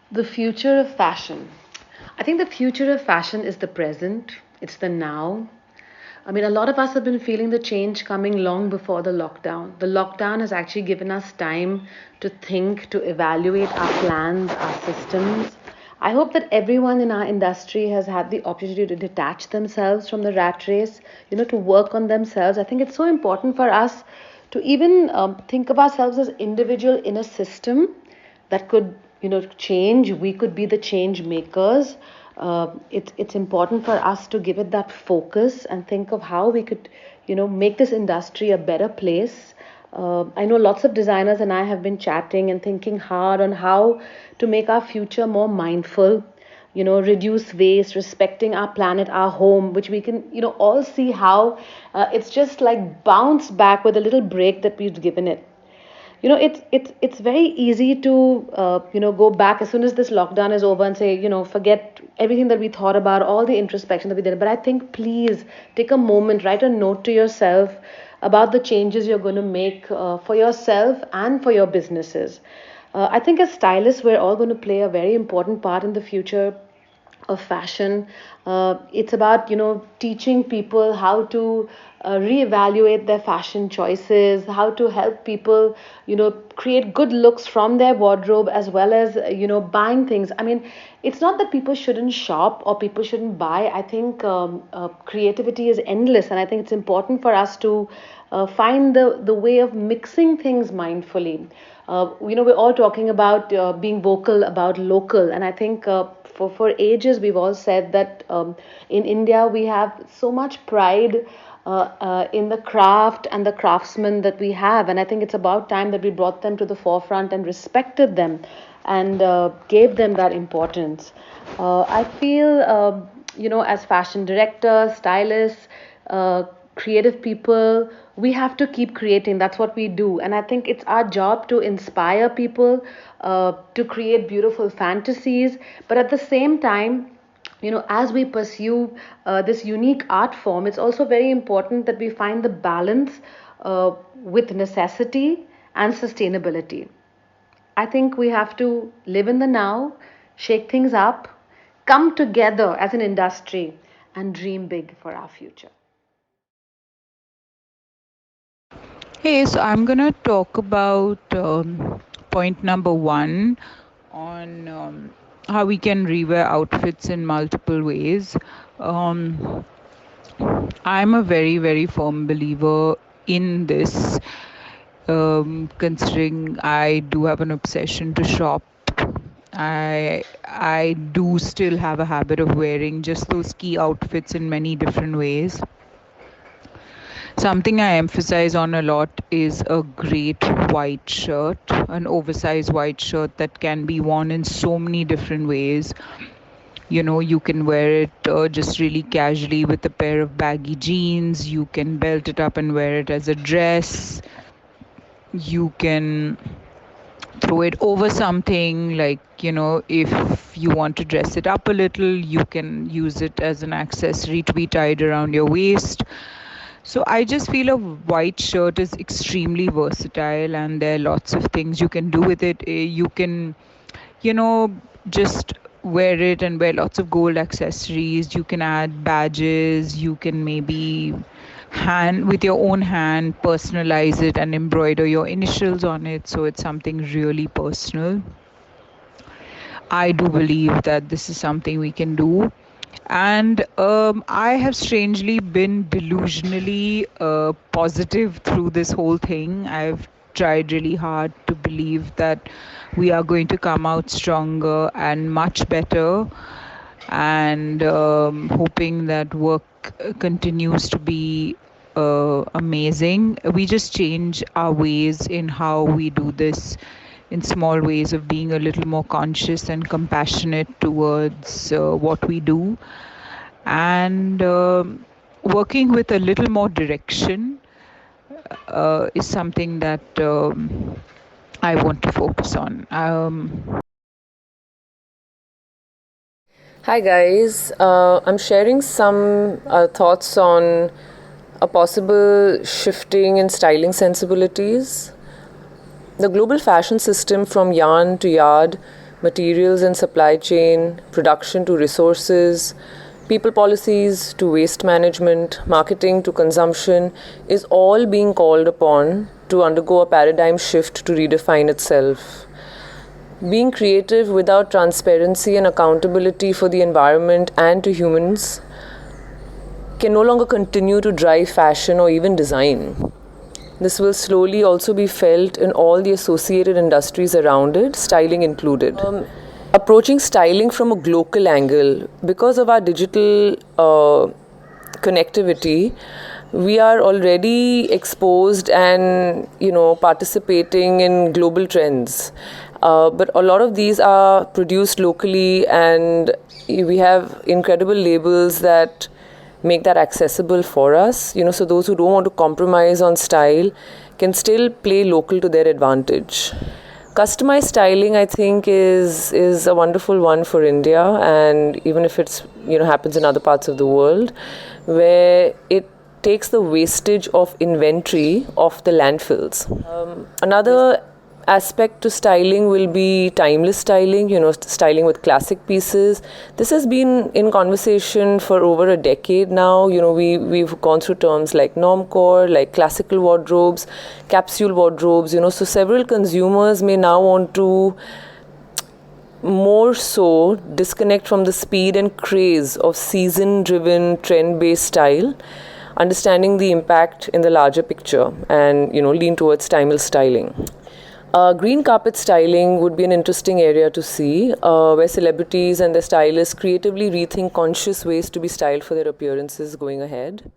The future of fashion. I think the future of fashion is the present, it's the now. I mean, a lot of us have been feeling the change coming long before the lockdown. The lockdown has actually given us time to think, to evaluate our plans, our systems. I hope that everyone in our industry has had the opportunity to detach themselves from the rat race, to work on themselves. I think it's so important for us to even think of ourselves as individual in a system that could change. We could be the change makers. It's important for us to give it that focus and think of how we could make this industry a better place. I know lots of designers and I have been chatting and thinking hard on how to make our future more mindful, reduce waste, respecting our planet, our home, which we can all see how it's just like bounce back with a little break that we've given it. It's very easy to go back as soon as this lockdown is over and say, forget everything that we thought about, all the introspection that we did. But I think please take a moment, write a note to yourself about the changes you're going to make for yourself and for your businesses. I think as stylists, we're all going to play a very important part in the future of fashion. It's about teaching people how to reevaluate their fashion choices, how to help people create good looks from their wardrobe as well as buying things. I mean, it's not that people shouldn't shop or people shouldn't buy. I think creativity is endless, and I think it's important for us to find the way of mixing things mindfully. We're all talking about being vocal about local, and I think for ages we've all said that in India we have so much pride in the craft and the craftsmen that we have, and I think it's about time that we brought them to the forefront and respected them and gave them that importance. I feel, as fashion directors, stylists, creative people, we have to keep creating. That's what we do. And I think it's our job to inspire people to create beautiful fantasies. But at the same time, as we pursue this unique art form, it's also very important that we find the balance with necessity and sustainability. I think we have to live in the now, shake things up, come together as an industry, and dream big for our future. Hey, so I'm gonna talk about point number one on how we can rewear outfits in multiple ways. Um, I'm a very, very firm believer in this, considering I do have an obsession to shop. I do still have a habit of wearing just those key outfits in many different ways. Something I emphasize on a lot is a great white shirt, an oversized white shirt that can be worn in so many different ways. You can wear it just really casually with a pair of baggy jeans, you can belt it up and wear it as a dress, you can throw it over something like, if you want to dress it up a little, you can use it as an accessory to be tied around your waist. So I just feel a white shirt is extremely versatile and there are lots of things you can do with it. You can, you know, just wear it and wear lots of gold accessories. You can add badges. You can maybe with your own hand personalize it and embroider your initials on it. So it's something really personal. I do believe that this is something we can do. And I have strangely been delusionally positive through this whole thing. I've tried really hard to believe that we are going to come out stronger and much better, and hoping that work continues to be amazing. We just change our ways in how we do this, in small ways of being a little more conscious and compassionate towards what we do, and working with a little more direction is something that I want to focus on. Hi guys, I'm sharing some thoughts on a possible shifting in styling sensibilities. The global fashion system from yarn to yard materials and supply chain, production to resources, people policies to waste management, marketing to consumption, is all being called upon to undergo a paradigm shift to redefine itself. Being creative without transparency and accountability for the environment and to humans can no longer continue to drive fashion or even design. This will slowly also be felt in all the associated industries around it, styling included. Approaching styling from a global angle, because of our digital connectivity, we are already exposed and participating in global trends. But a lot of these are produced locally, and we have incredible labels that make that accessible for us. So those who don't want to compromise on style can still play local to their advantage. Customized styling, I think, is a wonderful one for India, and even if it's happens in other parts of the world, where it takes the wastage of inventory off the landfills. Another aspect to styling will be timeless styling, styling with classic pieces. This has been in conversation for over a decade now. We've gone through terms like normcore, like classical wardrobes, capsule wardrobes, so several consumers may now want to more so disconnect from the speed and craze of season-driven, trend-based style, understanding the impact in the larger picture, and lean towards timeless styling. Green carpet styling would be an interesting area to see, where celebrities and their stylists creatively rethink conscious ways to be styled for their appearances going ahead.